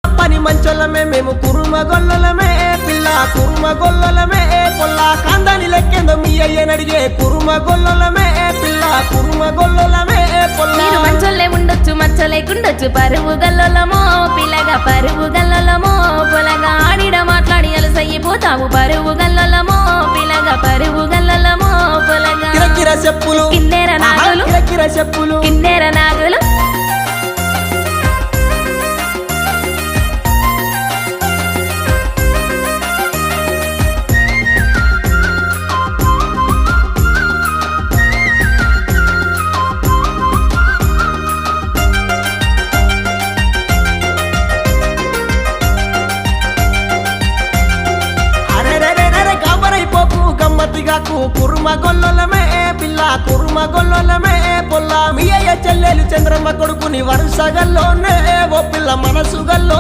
పని మంచోళ్ళమే మేము కురుమ గొల్లలమే పిల్ల కురుమ గొల్లలమే పొల్ల కాందాని లెక్కేందో మీ అయ్యనడిగే కురుమ గొల్లలమే పిల్ల కురుమ గొల్లలమే పొల్ల మీరు మంచోళ్ళే ఉండొచ్చు మచ్చ లేకుండొచ్చు పరువు గల్లలమో పిల్లగా పరువు గల్లలమో పొలగా ఆడిడ మాట్లాడి అలసయ్యిపోతావు పరువు గల్లలమో పిల్లగా పరువు గల్లలమో పొలగా కిరకిర చెప్పులు కిన్నెర నాగులు కిరకిర చెప్పులు కిన్నెర నాగులు గమ్మతిగాకు కురుమ గొల్లలమే పిల్ల కురుమ గొల్లలమే పొల్ల మీ అయ్య చెల్లెలు చంద్రమ్మ కొడుకుని వరుస గల్లోనే ఓ పిల్ల మనసు గల్లోనే